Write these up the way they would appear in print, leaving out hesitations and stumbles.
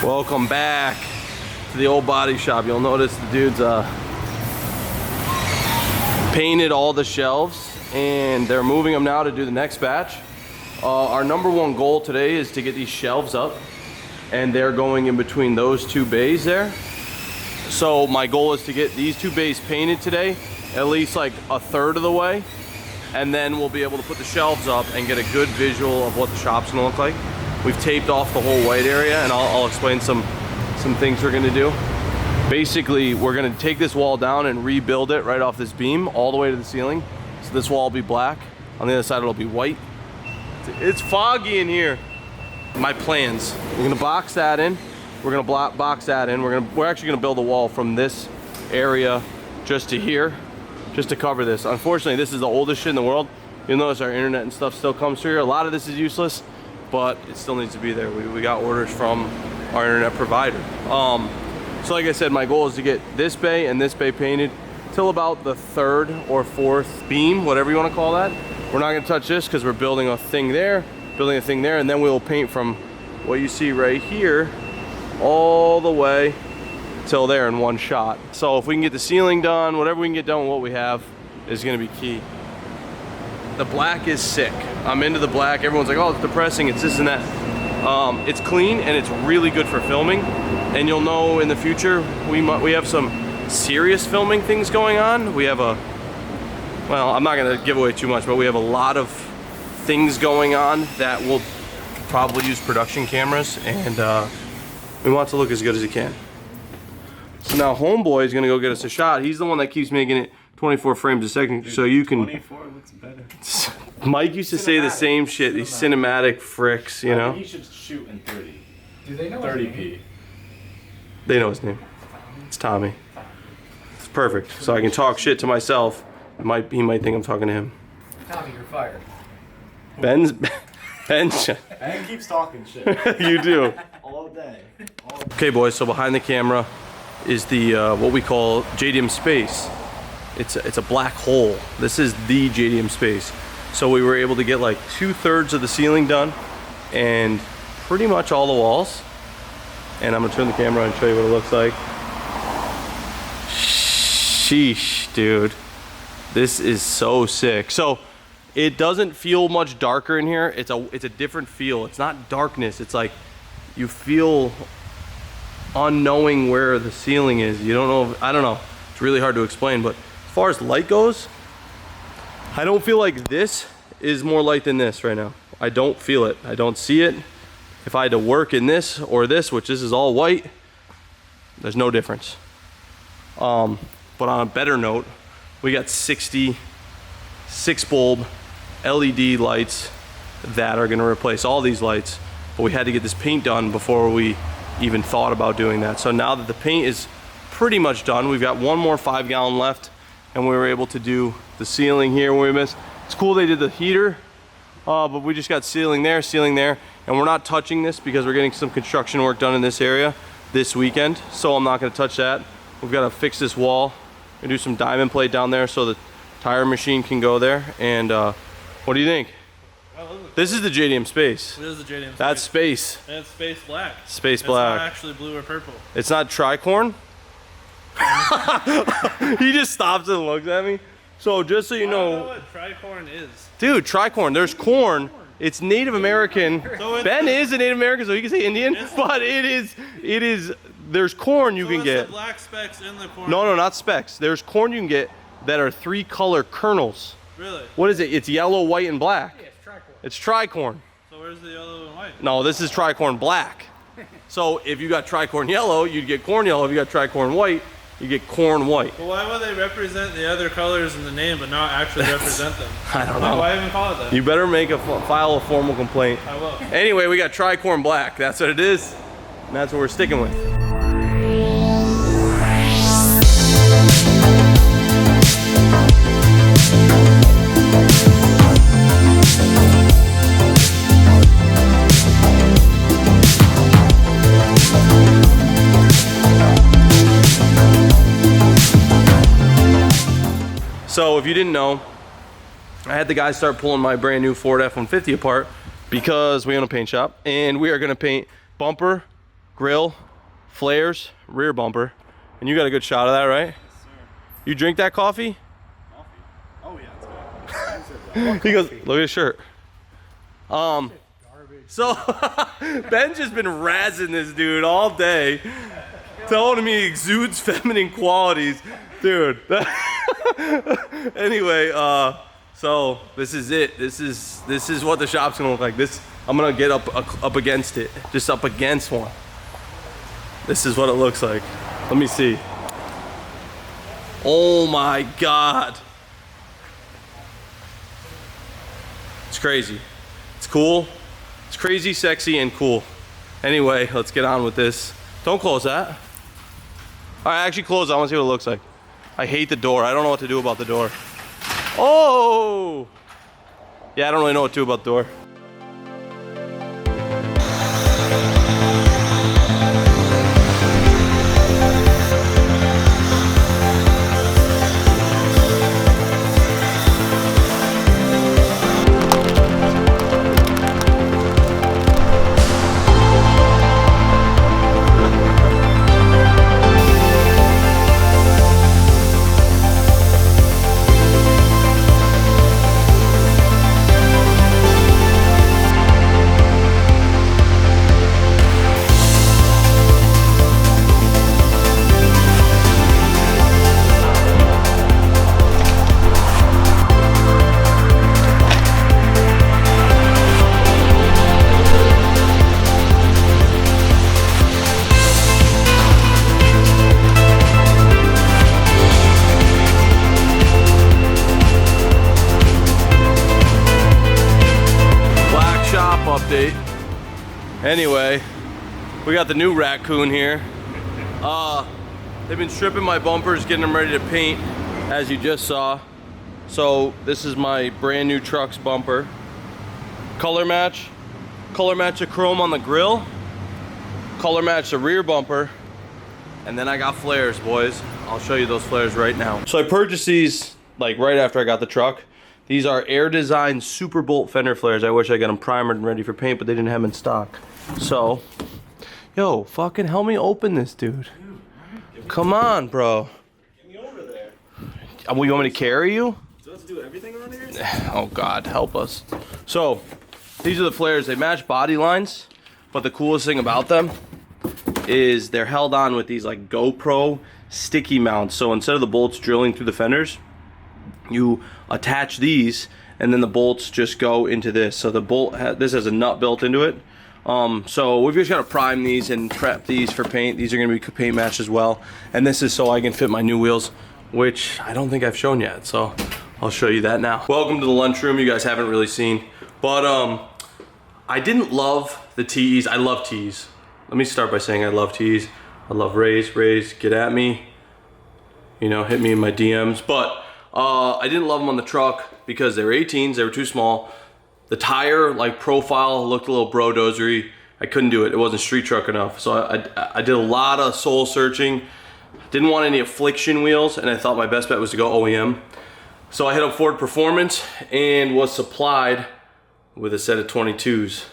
Welcome back to the old body shop. You'll notice the dudes painted all the shelves and they're moving them now to do the next batch. Our #1 goal today is to get these shelves up, and they're going in between those two bays there. So my goal is to get these two bays painted today, at least like a third of the way, and then we'll be able to put the shelves up and get a good visual of what the shop's gonna look like. We've taped off the whole white area, and I'll explain some things we're gonna do. Basically, we're gonna take this wall down and rebuild it right off this beam all the way to the ceiling. So this wall will be black. On the other side, it'll be white. It's foggy in here. My plans, we're gonna box that in. We're gonna box that in. We're actually gonna build a wall from this area just to here, just to cover this. Unfortunately, this is the oldest shit in the world. You'll notice our internet and stuff still comes through here. A lot of this is useless, but it still needs to be there. We got orders from our internet provider. So like I said, my goal is to get this bay and this bay painted till about the 3rd or 4th beam, whatever you want to call that. We're not going to touch this because we're building a thing there, and then we'll paint from what you see right here all the way till there in one shot. So if we can get the ceiling done, whatever we can get done with what we have is going to be key. The black is sick. I'm into the black. Everyone's like, oh, it's depressing, it's this and that. It's clean and it's really good for filming. And you'll know in the future, we have some serious filming things going on. We have well, I'm not gonna give away too much, but we have a lot of things going on that will probably use production cameras, and we want it to look as good as it can. So now Homeboy is gonna go get us a shot. He's the one that keeps making it 24 frames a second, so you can... 24 looks better. Mike used to say the same shit, these cinematic fricks, you know? He should shoot in 30. Do they know 30p. They know his name. It's Tommy. It's perfect. So I can talk shit to myself. He might think I'm talking to him. Tommy, you're fired. Ben keeps talking shit. You do. All day. Okay, boys, so behind the camera is the what we call Jdm Space. It's a black hole. This is the Jdm Space. So we were able to get like 2/3 of the ceiling done and pretty much all the walls. And I'm gonna turn the camera and show you what it looks like. Sheesh, dude. This is so sick. So it doesn't feel much darker in here. It's a different feel. It's not darkness. It's like you feel unknowing where the ceiling is. You don't know. I don't know. It's really hard to explain. But as far as light goes, I don't feel like this is more light than this right now. I don't feel it. I don't see it. If I had to work in this or this, which this is all white, there's no difference. But on a better note, we got 60 6-bulb LED lights that are gonna replace all these lights, but we had to get this paint done before we even thought about doing that. So now that the paint is pretty much done, we've got one more 5-gallon left, and we were able to do the ceiling here where we missed. It's cool they did the heater, but we just got ceiling there, and we're not touching this because we're getting some construction work done in this area this weekend, so I'm not gonna touch that. We've gotta fix this wall and do some diamond plate down there so the tire machine can go there. And what do you think? This is the Jdm Space. It is the Jdm Space. That's space. And it's space black. Space black. It's not actually blue or purple. It's not tricorn? He just stops and looks at me. So just so you I don't know know what tricorn is. Dude, tricorn, there's corn. It's Native American. So Ben is a Native American, so he can say Indian, but it is, there's corn you can get. The black specks in the corn. No, not specks. There's corn you can get that are 3-color kernels. Really? What is it? It's yellow, white, and black. Yeah, it's tricorn. It's tricorn. So where's the yellow and white? No, this is tricorn black. So if you got tricorn yellow, you'd get corn yellow. If you got tricorn white, you get corn white. Well, why would they represent the other colors in the name but not actually represent them? I don't know. Why even call it that? You better file a formal complaint. I will. Anyway, we got tricorn black. That's what it is. And that's what we're sticking with. So if you didn't know, I had the guys start pulling my brand new Ford F-150 apart because we own a paint shop, and we are gonna paint bumper, grill, flares, rear bumper. And you got a good shot of that, right? Yes, sir. You drink that coffee? Coffee? Oh yeah, it's good. He goes, look at his shirt. So Ben's just been razzing this dude all day, telling him he exudes feminine qualities, dude. Anyway, so this is it. This is what the shop's gonna look like. I'm gonna get up against it, just up against one. This is what it looks like. Let me see. Oh my God. It's crazy. It's cool. It's crazy, sexy, and cool. Anyway, let's get on with this. Don't close that. All right, actually close it. I want to see what it looks like. I hate the door. I don't know what to do about the door. Oh! Yeah, I don't really know what to do about the door. Update. Anyway, we got the new raccoon here. They've been stripping my bumpers, getting them ready to paint, as you just saw. So this is my brand new truck's bumper. Color match the chrome on the grill, color match the rear bumper, and then I got flares, boys. I'll show you those flares right now. So I purchased these like right after I got the truck. These are Air Design Super Bolt fender flares. I wish I got them primered and ready for paint, but they didn't have them in stock. So, yo, fucking help me open this, dude. Come on, bro. Get me over there. You want me to carry you? Do I have to do everything around here? Oh God, help us. So, these are the flares. They match body lines, but the coolest thing about them is they're held on with these like GoPro sticky mounts. So instead of the bolts drilling through the fenders, you attach these and then the bolts just go into this. So the bolt, this has a nut built into it. So we've just got to prime these and prep these for paint. These are going to be paint matched as well. And this is so I can fit my new wheels, which I don't think I've shown yet. So I'll show you that now. Welcome to the lunchroom. You guys haven't really seen, but I didn't love the tees. I love tees. Let me start by saying I love tees. I love Rays, get at me. You know, hit me in my DMs. But I didn't love them on the truck because they were 18s, they were too small. The tire like profile looked a little bro-dozery. I couldn't do it, it wasn't street truck enough. So I did a lot of soul searching. Didn't want any affliction wheels, and I thought my best bet was to go OEM. So I hit up Ford Performance and was supplied with a set of 22s.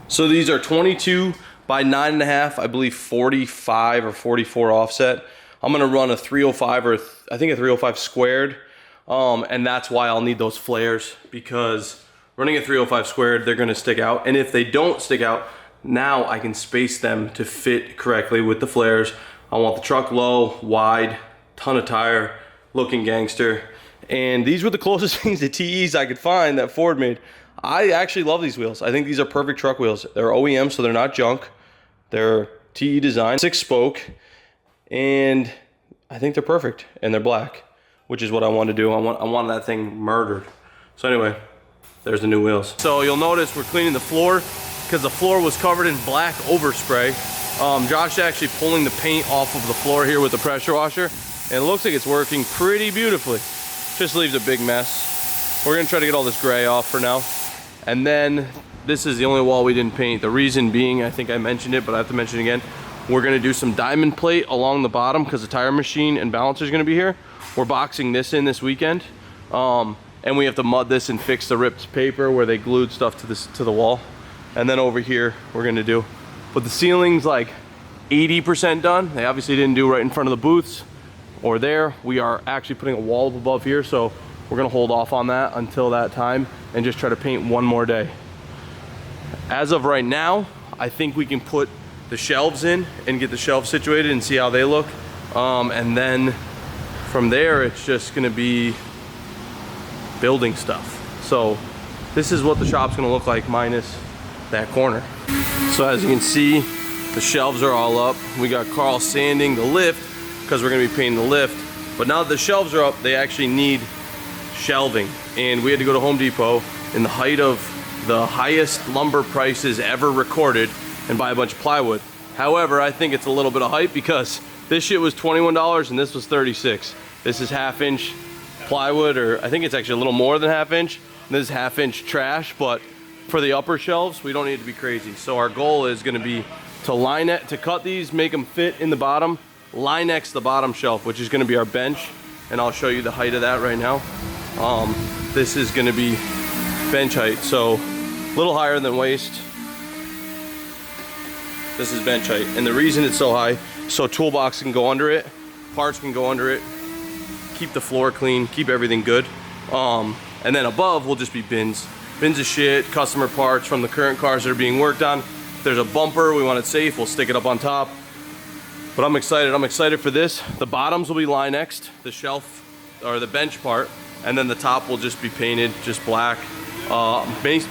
So these are 22 by 9.5, I believe 45 or 44 offset. I'm gonna run a 305 or I think a 305 squared, and that's why I'll need those flares, because running a 305 squared, they're gonna stick out, and if they don't stick out, now I can space them to fit correctly with the flares. I want the truck low, wide, ton of tire, looking gangster, and these were the closest things to TEs I could find that Ford made. I actually love these wheels. I think these are perfect truck wheels. They're OEM, so they're not junk. They're TE design, 6-spoke, and I think they're perfect, and they're black, which is what I want to do. I want that thing murdered. So anyway, there's the new wheels. So you'll notice we're cleaning the floor because the floor was covered in black overspray. Josh is actually pulling the paint off of the floor here with the pressure washer, and it looks like it's working pretty beautifully. Just leaves a big mess. We're gonna try to get all this gray off for now. And then this is the only wall we didn't paint. The reason being, I think I mentioned it, but I have to mention it again. We're gonna do some diamond plate along the bottom because the tire machine and balancer is gonna be here. We're boxing this in this weekend. And we have to mud this and fix the ripped paper where they glued stuff to the wall. And then over here, we're gonna do, but the ceiling's like 80% done. They obviously didn't do right in front of the booths or there. We are actually putting a wall up above here, so we're gonna hold off on that until that time and just try to paint one more day. As of right now, I think we can put the shelves in and get the shelves situated and see how they look. And then from there, it's just gonna be building stuff. So this is what the shop's gonna look like minus that corner. So as you can see, the shelves are all up. We got Carl sanding the lift because we're gonna be painting the lift. But now that the shelves are up, they actually need shelving. And we had to go to Home Depot in the height of the highest lumber prices ever recorded and buy a bunch of plywood. However, I think it's a little bit of hype because this shit was $21 and this was $36. This is 1/2 inch plywood, or I think it's actually a little more than 1/2 inch. This is 1/2 inch trash, but for the upper shelves, we don't need to be crazy. So our goal is gonna be to line it, to cut these, make them fit in the bottom, line next the bottom shelf, which is gonna be our bench. And I'll show you the height of that right now. This is gonna be bench height, so a little higher than waist. This is bench height. And the reason it's so high, so toolbox can go under it, parts can go under it, keep the floor clean, keep everything good. And then above will just be bins. Bins of shit, customer parts from the current cars that are being worked on. If there's a bumper, we want it safe, we'll stick it up on top. But I'm excited for this. The bottoms will be Line-X'd, the shelf, or the bench part, and then the top will just be painted, just black.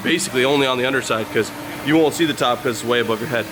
Basically only on the underside, because you won't see the top because it's way above your head.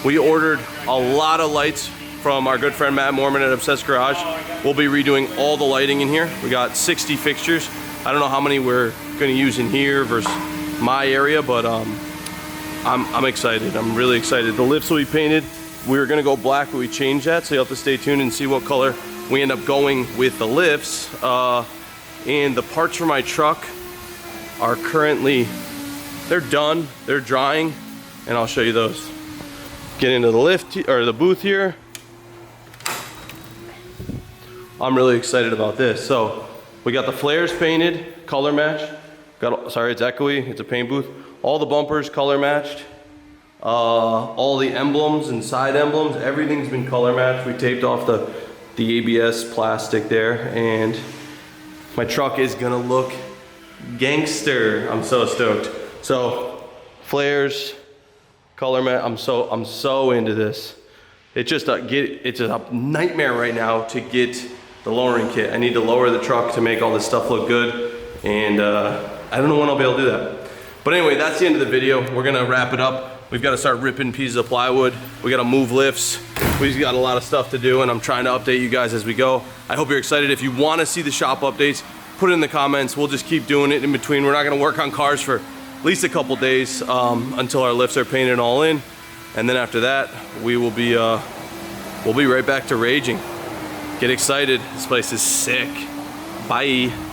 We ordered a lot of lights from our good friend Matt Mormon at Obsessed Garage. We'll be redoing all the lighting in here. We got 60 fixtures. I don't know how many we're gonna use in here versus my area, but I'm excited. I'm really excited. The lifts will be painted. We were gonna go black, but we changed that, so you'll have to stay tuned and see what color we end up going with the lifts. And the parts for my truck are currently, they're done, they're drying, and I'll show you those. Get into the lift, or the booth here. I'm really excited about this. So we got the flares painted, color match. Sorry, it's echoey, it's a paint booth. All the bumpers color matched. All the emblems and side emblems, everything's been color matched. We taped off the ABS plastic there, and my truck is gonna look gangster. I'm so stoked. So flares, color match. I'm so into this. It's a nightmare right now to get the lowering kit. I need to lower the truck to make all this stuff look good, and I don't know when I'll be able to do that. But anyway, that's the end of the video. We're gonna wrap it up. We've got to start ripping pieces of plywood. We got to move lifts. We've got a lot of stuff to do, and I'm trying to update you guys as we go. I hope you're excited. If you want to see the shop updates, put it in the comments. We'll just keep doing it in between. We're not going to work on cars for at least a couple days until our lifts are painted all in, and then after that, we'll be right back to raging. Get excited. This place is sick. Bye.